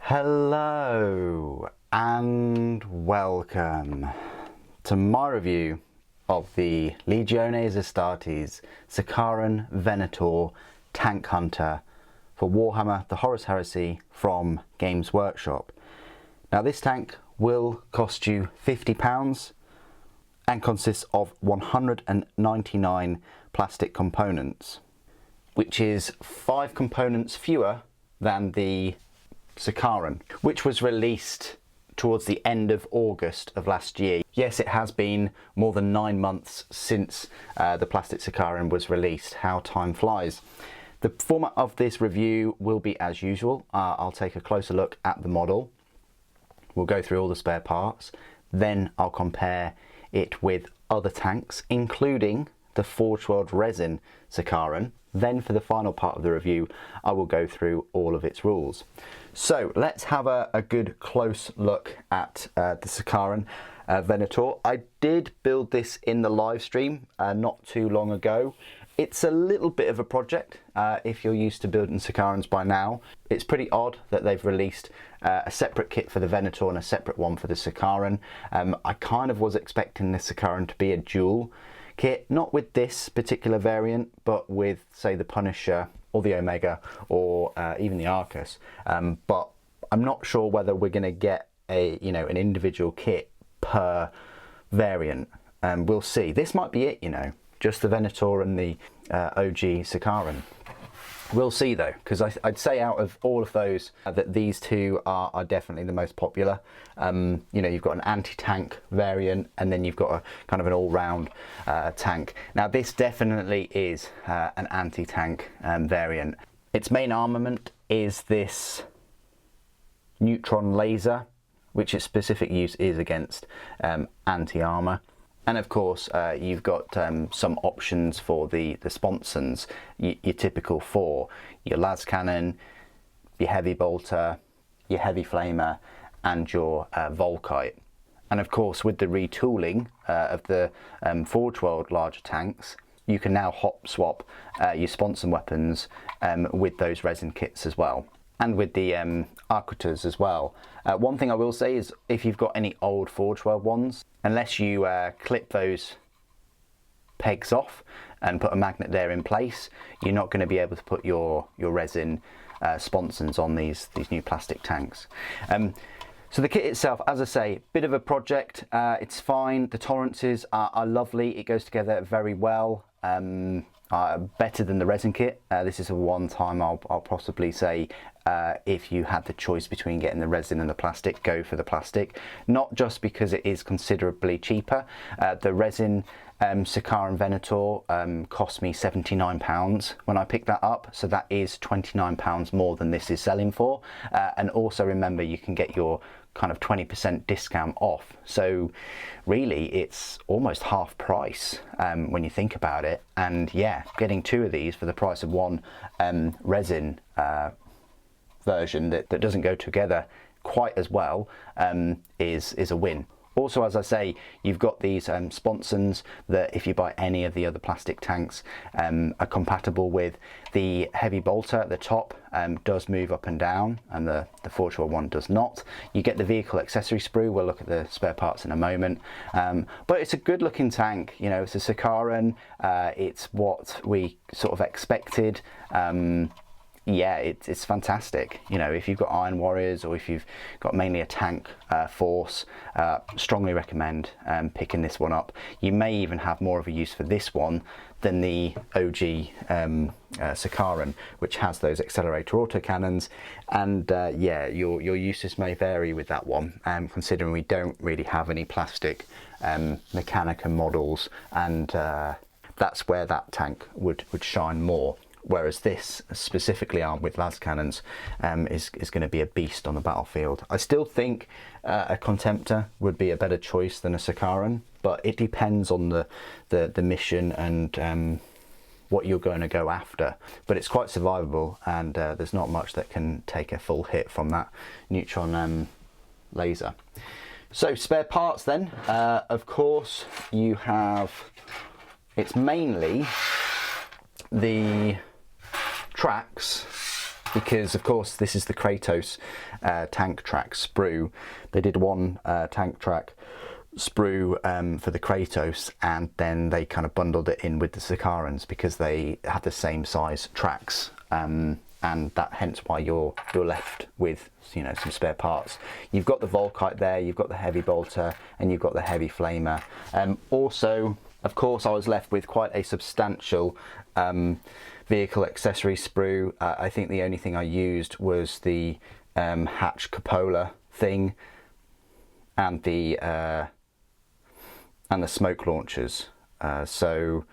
Hello and welcome to my review of the Legiones Astartes Sicaran Venator tank hunter for Warhammer the Horus Heresy from Games Workshop. Now this tank will cost you £50 and consists of 199 plastic components, which is 5 components fewer than the Sicaran, which was released towards the end of August of last year. Yes, it has been more than 9 months since the plastic Sicaran was released. How time flies. The format of this review will be as usual. I'll take a closer look at the model. We'll go through all the spare parts. Then I'll compare it with other tanks, including the Forge World resin Sicaran. Then for the final part of the review, I will go through all of its rules. So let's have a good close look at the Sicaran Venator. I did build this in the live stream not too long ago. It's a little bit of a project if you're used to building Sicarans by now. It's pretty odd that they've released a separate kit for the Venator and a separate one for the Sicaran. I kind of was expecting the Sicaran to be a dual kit, not with this particular variant, but with, say, the Punisher or the Omega or even the Arcus. But I'm not sure whether we're going to get an individual kit per variant. We'll see. This might be it, just the Venator and the OG Sicaran. We'll see though, because I'd say out of all of those that these two are definitely the most popular. You've got an anti-tank variant and then you've got a kind of an all-round tank. Now this definitely is an anti-tank variant. Its main armament is this neutron laser, which its specific use is against anti-armor. And of course, you've got some options for the sponsons, your typical 4, your las cannon, your heavy bolter, your heavy flamer, and your Volkite. And of course, with the retooling of the Forge World larger tanks, you can now hop swap your sponson weapons with those resin kits as well. And with the Arcuters as well. One thing I will say is if you've got any old Forge World ones, unless you clip those pegs off and put a magnet there in place, you're not going to be able to put your resin sponsons on these new plastic tanks. So the kit itself, as I say, bit of a project. It's fine. The tolerances are lovely. It goes together very well. Better than the resin kit. This is a one time I'll possibly say if you had the choice between getting the resin and the plastic, go for the plastic. Not just because it is considerably cheaper. The resin Sicaran Venator cost me £79 when I picked that up, so that is £29 more than this is selling for. And also remember, you can get your kind of 20% discount off, so really it's almost half price when you think about it. And yeah, getting 2 of these for the price of one resin version that doesn't go together quite as well is a win. Also, as I say, you've got these sponsons that if you buy any of the other plastic tanks are compatible with. The heavy bolter at the top does move up and down, and the Forge World one does not. You get the vehicle accessory sprue. We'll look at the spare parts in a moment. But it's a good looking tank. It's a Sicaran. It's what we sort of expected. Yeah, it's fantastic. If you've got Iron Warriors or if you've got mainly a tank force, strongly recommend picking this one up. You may even have more of a use for this one than the OG Sicaran, which has those accelerator autocannons. And yeah, your uses may vary with that one, considering we don't really have any plastic Mechanicum models, and that's where that tank would shine more. Whereas this, specifically armed with las cannons, is going to be a beast on the battlefield. I still think a Contemptor would be a better choice than a Sicaran, but it depends on the mission and what you're going to go after. But it's quite survivable, and there's not much that can take a full hit from that neutron laser. So spare parts then, of course you have, it's mainly the tracks because of course this is the Kratos tank track sprue. They did one tank track sprue for the Kratos, and then they kind of bundled it in with the Sicarans because they had the same size tracks, and that hence why you're left with, you know, some spare parts. You've got the Volkite there, you've got the heavy bolter, and you've got the heavy flamer. Also, of course, I was left with quite a substantial vehicle accessory sprue. I think the only thing I used was the hatch cupola thing and the smoke launchers. So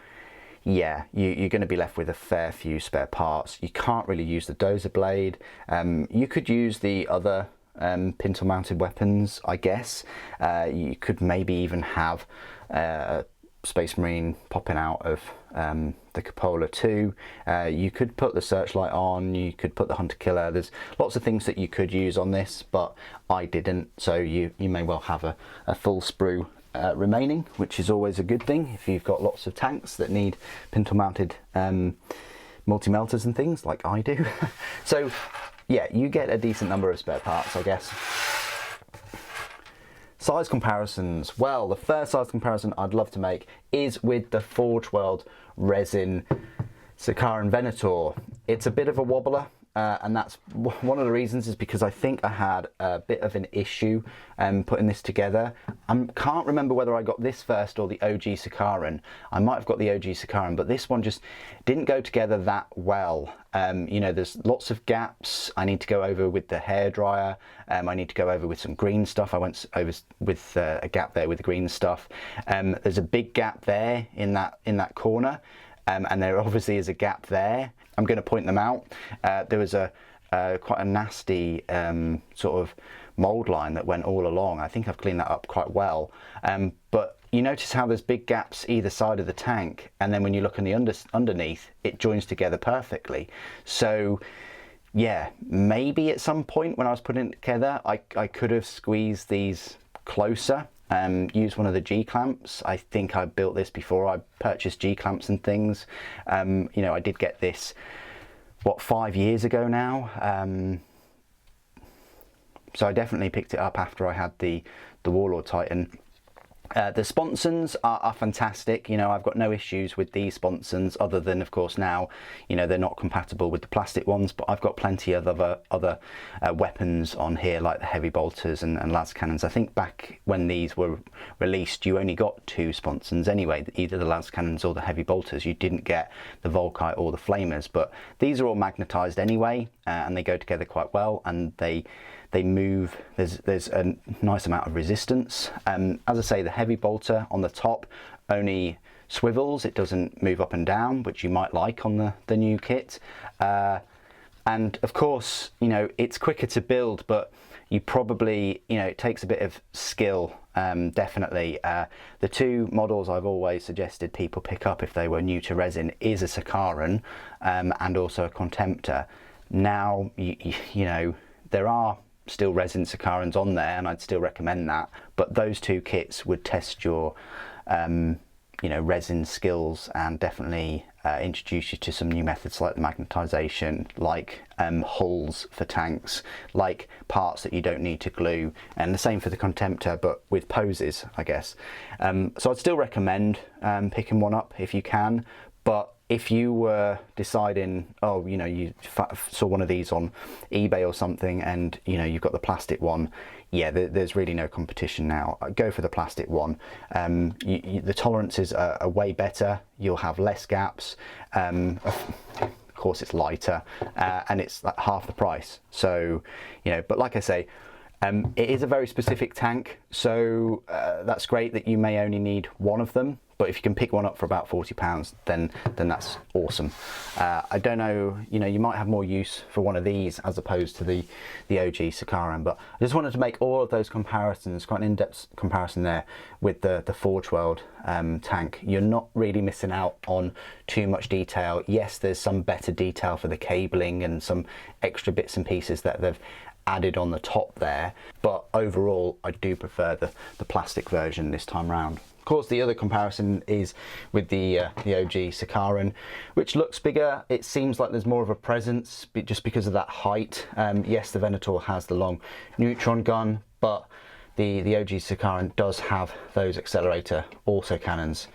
yeah, you're going to be left with a fair few spare parts. You can't really use the dozer blade. You could use the other pintle mounted weapons, I guess. You could maybe even have Space Marine popping out of the cupola too. You could put the searchlight on, you could put the hunter killer. There's lots of things that you could use on this, but I didn't, so you may well have a full sprue remaining, which is always a good thing if you've got lots of tanks that need pintle mounted multi-melters and things like I do. So yeah, you get a decent number of spare parts, I guess. Size comparisons. Well, the first size comparison I'd love to make is with the Forge World resin Sicaran Venator. It's a bit of a wobbler, and that's one of the reasons is because I think I had a bit of an issue putting this together. I can't remember whether I got this first or the OG Sicaran. I might have got the OG Sicaran, but this one just didn't go together that well. You know, there's lots of gaps I need to go over with the hairdryer. I need to go over with some green stuff. I went over with a gap there with the green stuff. There's a big gap there in that corner, and there obviously is a gap there. I'm going to point them out. There was quite a nasty sort of mould line that went all along. I think I've cleaned that up quite well. But you notice how there's big gaps either side of the tank, and then when you look on the underneath, it joins together perfectly. So yeah, maybe at some point when I was putting it together, I could have squeezed these closer. Use one of the G-clamps. I think I built this before I purchased G-clamps and things. You know, I did get this, what, 5 years ago now. So I definitely picked it up after I had the Warlord Titan. The sponsons are fantastic. You know, I've got no issues with these sponsons, other than of course now, you know, they're not compatible with the plastic ones, but I've got plenty of other weapons on here, like the heavy bolters and las cannons. I think back when these were released, you only got 2 sponsons anyway, either the las cannons or the heavy bolters. You didn't get the Volkite or the flamers, but these are all magnetized anyway, and they go together quite well, and they move. There's a nice amount of resistance. As I say, the heavy bolter on the top only swivels, it doesn't move up and down, which you might like on the new kit. And of course, you know, it's quicker to build, but you probably, you know, it takes a bit of skill, definitely. The 2 models I've always suggested people pick up if they were new to resin is a Sicaran and also a Contemptor. Now, you know, there are still resin Sicarans on there, and I'd still recommend that, but those 2 kits would test your you know, resin skills, and definitely introduce you to some new methods like the magnetization, like hulls for tanks, like parts that you don't need to glue, and the same for the Contemptor, but with poses, I guess. So I'd still recommend picking one up if you can, but if you were deciding, oh, you know, you saw one of these on eBay or something, and you know you've got the plastic one, yeah, there's really no competition now. Go for the plastic one. The tolerances are way better. You'll have less gaps. Of course, it's lighter, and it's like half the price. So, you know, but like I say, it is a very specific tank, so that's great that you may only need one of them. But if you can pick one up for about £40, then that's awesome. I don't know, you know, you might have more use for one of these as opposed to the OG Sicaran, but I just wanted to make all of those comparisons, quite an in-depth comparison there with the Forge World tank. You're not really missing out on too much detail. Yes, there's some better detail for the cabling and some extra bits and pieces that they've added on the top there, but overall I do prefer the plastic version this time round. course, the other comparison is with the OG Sicaran, which looks bigger. It seems like there's more of a presence just because of that height. Yes, the Venator has the long neutron gun, but the OG Sicaran does have those accelerator autocannons,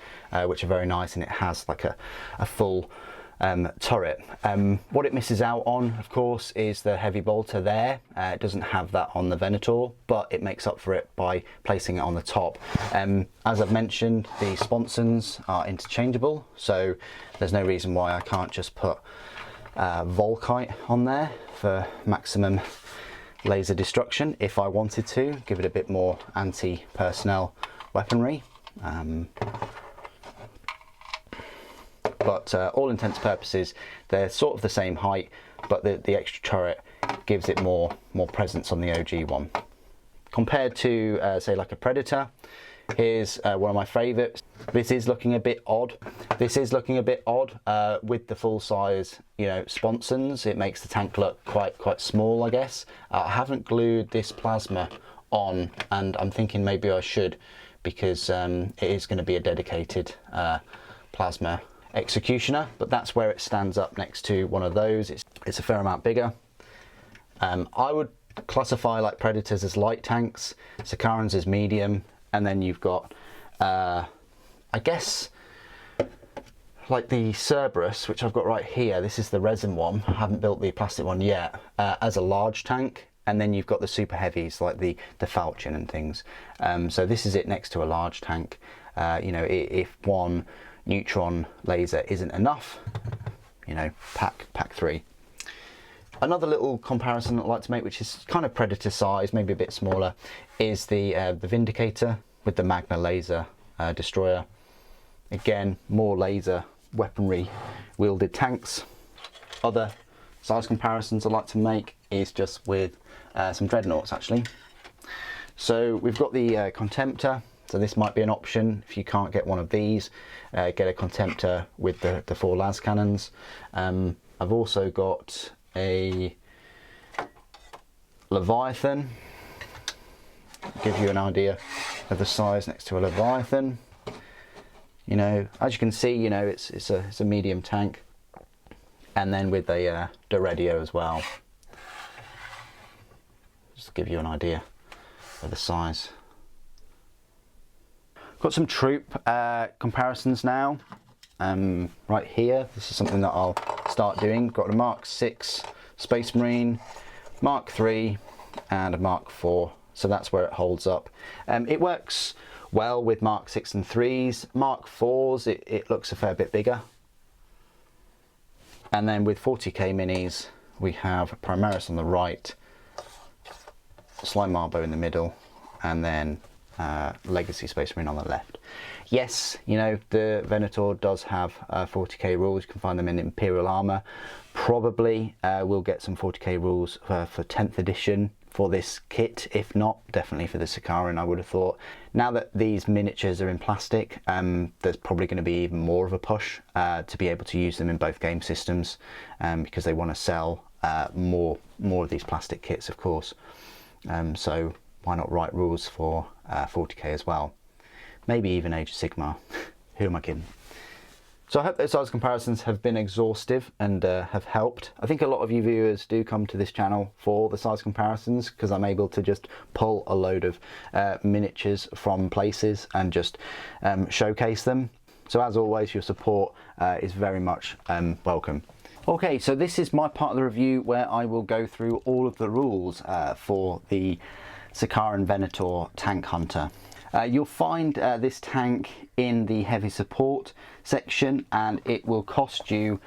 which are very nice, and it has like a full turret. What it misses out on, of course, is the heavy bolter there. It doesn't have that on the Venator, but it makes up for it by placing it on the top. As I've mentioned, the sponsons are interchangeable, so there's no reason why I can't just put Volkite on there for maximum laser destruction if I wanted to, give it a bit more anti-personnel weaponry. But all intents and purposes, they're sort of the same height, but the extra turret gives it more presence on the OG one. Compared to, say, like a Predator, here's one of my favourites. This is looking a bit odd. This is looking a bit odd with the full size, you know, sponsons. It makes the tank look quite small, I guess. I haven't glued this plasma on, and I'm thinking maybe I should, because it is going to be a dedicated plasma executioner, but that's where it stands up next to one of those. It's a fair amount bigger. I would classify like Predators as light tanks, Sicarans as medium, and then you've got I guess like the Cerberus, which I've got right here. This is the resin one. I haven't built the plastic one yet, as a large tank. And then you've got the super heavies like the Falchion and things. So this is it next to a large tank. You know, if one neutron laser isn't enough, you know, pack 3. Another little comparison I'd like to make, which is kind of Predator size, maybe a bit smaller, is the Vindicator with the Magna laser destroyer. Again, more laser weaponry wielded tanks. Other size comparisons I'd like to make is just with some dreadnoughts, actually. So we've got the Contemptor. So this might be an option if you can't get one of these. Get a Contemptor with the 4 las cannons. I've also got a Leviathan. Give you an idea of the size next to a Leviathan. You know, as you can see, you know, it's a medium tank. And then with a Doredio as well. Just to give you an idea of the size. Got some troop comparisons now. Right here, this is something that I'll start doing. Got a Mark 6 Space Marine, Mark 3 and a Mark 4. So that's where it holds up. It works well with Mark 6 and 3s. Mark 4s, it looks a fair bit bigger. And then with 40k minis, we have Primaris on the right, Slime Marbo in the middle, and then Legacy Space Marine on the left. Yes, you know, the Venator does have 40k rules. You can find them in Imperial Armour. Probably we'll get some 40k rules for 10th edition for this kit. If not, definitely for the Sicaran, I would have thought. Now that these miniatures are in plastic, there's probably going to be even more of a push to be able to use them in both game systems, because they want to sell more of these plastic kits, of course. So why not write rules for 40k as well? Maybe even Age of Sigmar. Who am I kidding? So I hope those size comparisons have been exhaustive and have helped. I think a lot of you viewers do come to this channel for the size comparisons, because I'm able to just pull a load of miniatures from places and just showcase them. So as always, your support is very much welcome. Okay, so this is my part of the review where I will go through all of the rules for the Sicaran Venator Tank Hunter. You'll find this tank in the heavy support section, and it will cost you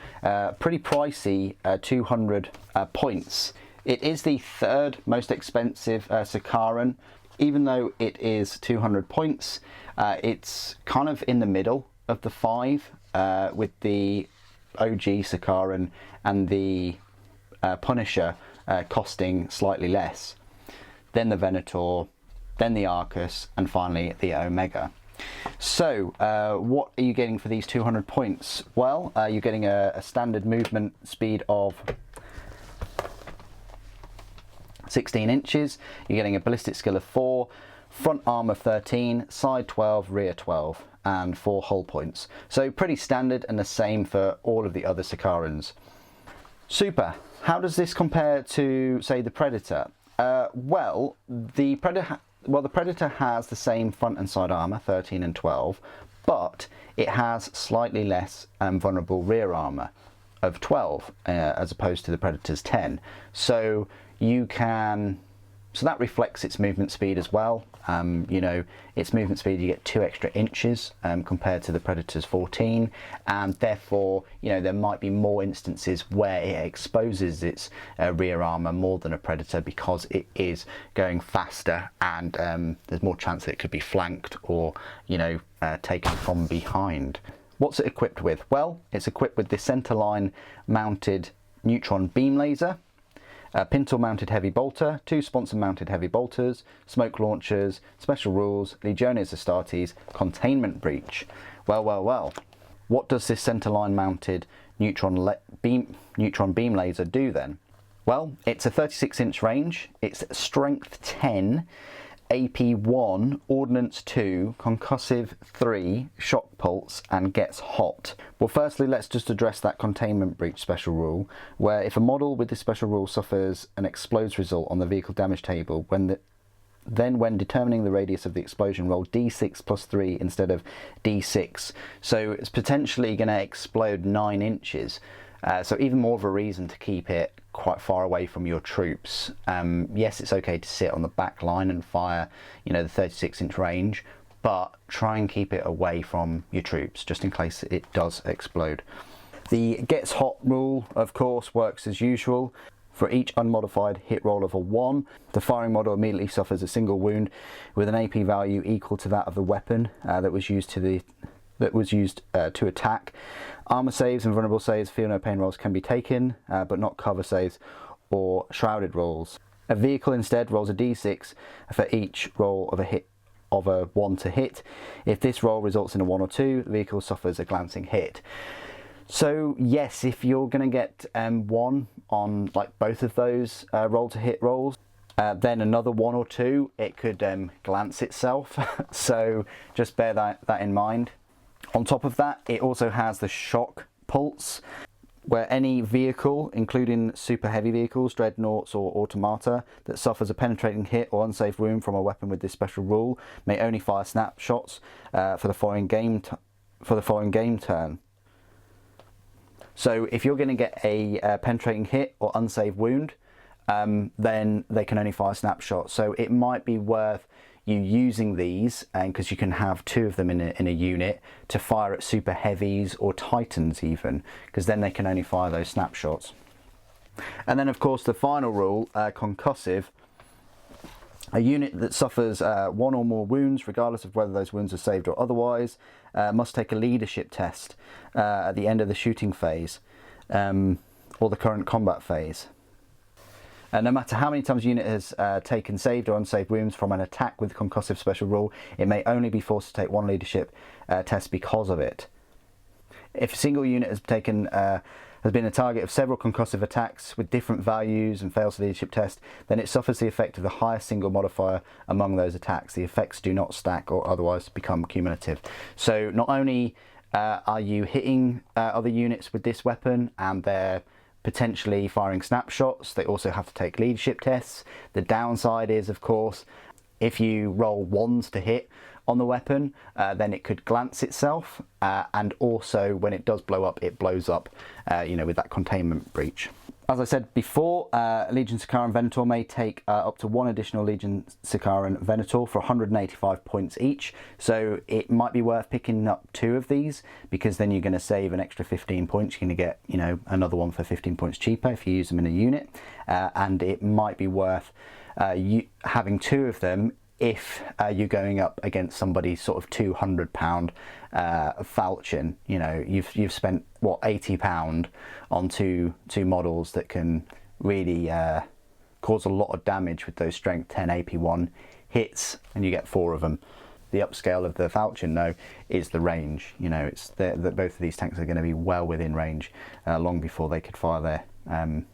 pretty pricey 200 points. It is the 3rd most expensive Sicaran. Even though it is 200 points, it's kind of in the middle of the 5 with the OG Sicaran and the Punisher costing slightly less. Then the Venator, then the Arcus, and finally the Omega. So what are you getting for these 200 points? Well, you're getting a standard movement speed of 16 inches. You're getting a ballistic skill of 4, front armour 13, side 12, rear 12, and 4 hull points. So pretty standard and the same for all of the other Sicarans. Super. How does this compare to, say, the Predator? Well, the Predator has the same front and side armour, 13 and 12, but it has slightly less vulnerable rear armour of 12 as opposed to the Predator's 10. So that reflects its movement speed as well. You know, its movement speed, you get 2 extra inches compared to the Predator's 14, and therefore, you know, there might be more instances where it exposes its rear armour more than a Predator because it is going faster, and there's more chance that it could be flanked or, you know, taken from behind. What's it equipped with? Well, it's equipped with the centerline mounted neutron beam laser, a pintle mounted heavy bolter, 2 sponsor mounted heavy bolters, smoke launchers, special rules, Legiones Astartes, containment breach. Well. What does this centerline mounted neutron beam laser do then? Well, it's a 36-inch range, it's strength 10, AP1, Ordnance 2, Concussive 3, Shock Pulse, and gets hot. Well, firstly, let's just address that containment breach special rule, where if a model with this special rule suffers an explodes result on the vehicle damage table, when determining the radius of the explosion, roll d6 plus 3 instead of d6. So it's potentially going to explode 9 inches. So even more of a reason to keep it quite far away from your troops. Yes, it's okay to sit on the back line and fire, you know, the 36-inch range, but try and keep it away from your troops just in case it does explode. The gets hot rule, of course, works as usual. For each unmodified hit roll of a 1, the firing model immediately suffers a single wound with an AP value equal to that of the weapon that was used to attack. Armour saves and vulnerable saves, feel no pain rolls can be taken, but not cover saves or shrouded rolls. A vehicle instead rolls a d6 for each roll of a 1 to hit. If this roll results in a 1 or 2, the vehicle suffers a glancing hit. So yes, if you're going to get 1 on like both of those roll to hit rolls, then another 1 or 2, it could glance itself. So just bear that in mind. On top of that, it also has the shock pulse, where any vehicle, including super heavy vehicles, dreadnoughts or automata, that suffers a penetrating hit or unsafe wound from a weapon with this special rule may only fire snapshots for the following game turn. So if you're going to get a penetrating hit or unsafe wound, then they can only fire snapshots. So it might be worth you using these, because you can have 2 of them in a unit, to fire at super heavies or titans even, because then they can only fire those snapshots. And then of course the final rule, concussive. A unit that suffers 1 or more wounds, regardless of whether those wounds are saved or otherwise, must take a leadership test at the end of the shooting phase or the current combat phase. No matter how many times the unit has taken saved or unsaved wounds from an attack with concussive special rule, it may only be forced to take 1 leadership test because of it. If a single unit has been a target of several concussive attacks with different values and fails the leadership test, then it suffers the effect of the highest single modifier among those attacks. The effects do not stack or otherwise become cumulative. So not only are you hitting other units with this weapon and they're potentially firing snapshots, they also have to take leadership tests. The downside is, of course, if you roll 1s to hit on the weapon, then it could glance itself, and also when it does blow up, it blows up, you know, with that containment breach. As I said before, Legion Sicaran Venator may take up to 1 additional Legion Sicaran Venator for 185 points each, so it might be worth picking up 2 of these, because then you're going to save an extra 15 points. You're going to get, you know, another one for 15 points cheaper if you use them in a unit, and it might be worth having 2 of them if you're going up against somebody's sort of £200 falchion. You know, you've spent what, £80 on two models that can really cause a lot of damage with those strength 10 AP1 hits, and you get 4 of them. The upscale of the falchion though is the range. You know, it's that both of these tanks are going to be well within range long before they could fire their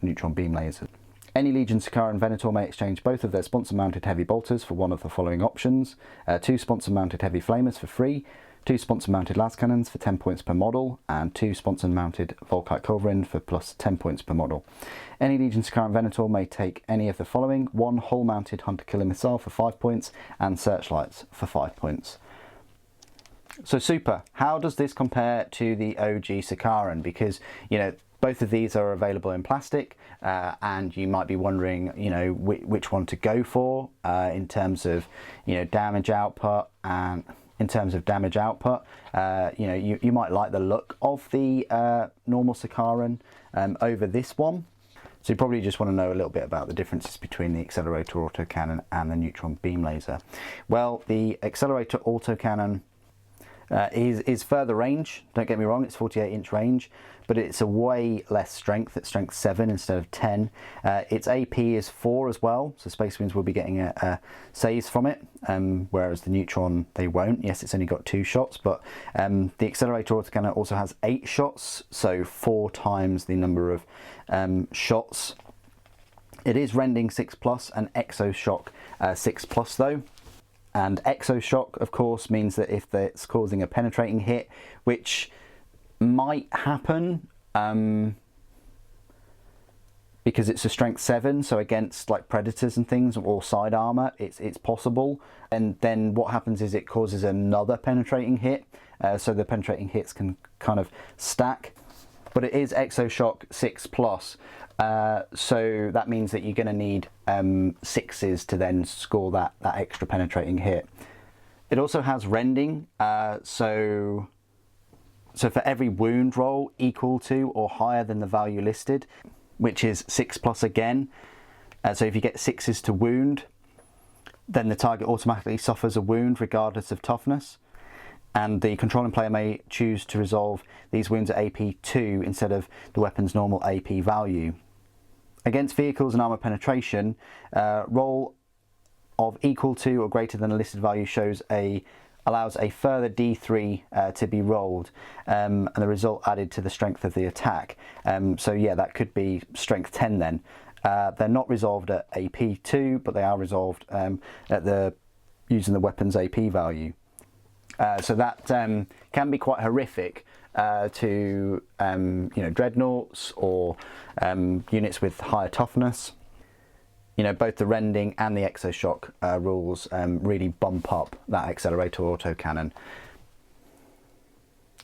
neutron beam lasers. Any Legion Sicaran Venator may exchange both of their sponsor-mounted heavy bolters for one of the following options. 2 sponsor-mounted heavy flamers for free, 2 sponsor-mounted las cannons for 10 points per model, and 2 sponsor-mounted Volkite culverin for plus 10 points per model. Any Legion Sicaran Venator may take any of the following: 1 hull-mounted hunter-killer missile for 5 points, and searchlights for 5 points. So super, how does this compare to the OG Sicaran? Because, you know, both of these are available in plastic, and you might be wondering, you know, which one to go for in terms of, you know, damage output. And in terms of damage output, you know, you might like the look of the normal Sicaran over this one. So you probably just want to know a little bit about the differences between the Accelerator autocannon and the neutron beam laser. Well, the Accelerator autocannon is further range, don't get me wrong, it's 48-inch range, but it's a way less strength. It's strength 7 instead of 10. Its AP is 4 as well, so Space Marines will be getting a saves from it, whereas the neutron, they won't. Yes, it's only got 2 shots, but the Accelerator autocannon also has 8 shots, so 4 times the number of shots. It is rending 6+ and exoshock 6+ though. And exoshock, of course, means that if it's causing a penetrating hit, which might happen because it's a strength 7, so against like predators and things or side armor, it's possible. And then what happens is it causes another penetrating hit, so the penetrating hits can kind of stack. But it is exoshock 6+, so that means that you're going to need 6s to then score that extra penetrating hit. It also has rending, so for every wound roll equal to or higher than the value listed, which is 6+ again, so if you get 6s to wound, then the target automatically suffers a wound regardless of toughness. And the controlling player may choose to resolve these wounds at AP 2 instead of the weapon's normal AP value. Against vehicles and armor penetration, roll of equal to or greater than a listed value allows a further D3 to be rolled, and the result added to the strength of the attack. So yeah, that could be strength 10 then. They're not resolved at AP 2, but they are resolved using the weapon's AP value. So that can be quite horrific to you know, dreadnoughts or units with higher toughness. You know, both the rending and the exoshock rules really bump up that Accelerator autocannon.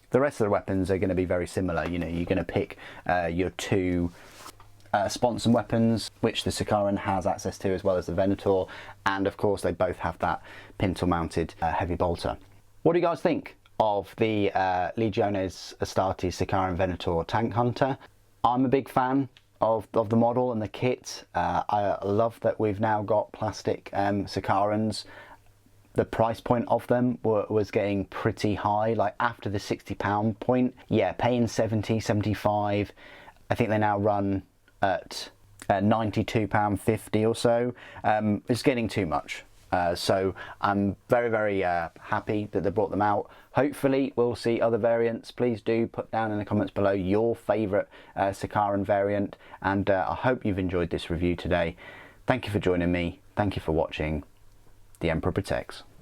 The rest of the weapons are going to be very similar. You know, you're going to pick your 2 sponsored weapons, which the Sicaran has access to, as well as the Venator, and of course they both have that pintle mounted heavy bolter. What do you guys think of the Legiones Astartes Sicaran Venator Tank Hunter? I'm a big fan of the model and the kit. I love that we've now got plastic Sicarans. The price point of them was getting pretty high, like after the £60 point. Yeah, paying 70, 75. I think they now run at £92.50 or so. It's getting too much. So I'm very, very happy that they brought them out. Hopefully we'll see other variants. Please do put down in the comments below your favourite Sicaran variant, and I hope you've enjoyed this review today. Thank you for joining me. Thank you for watching. The Emperor protects.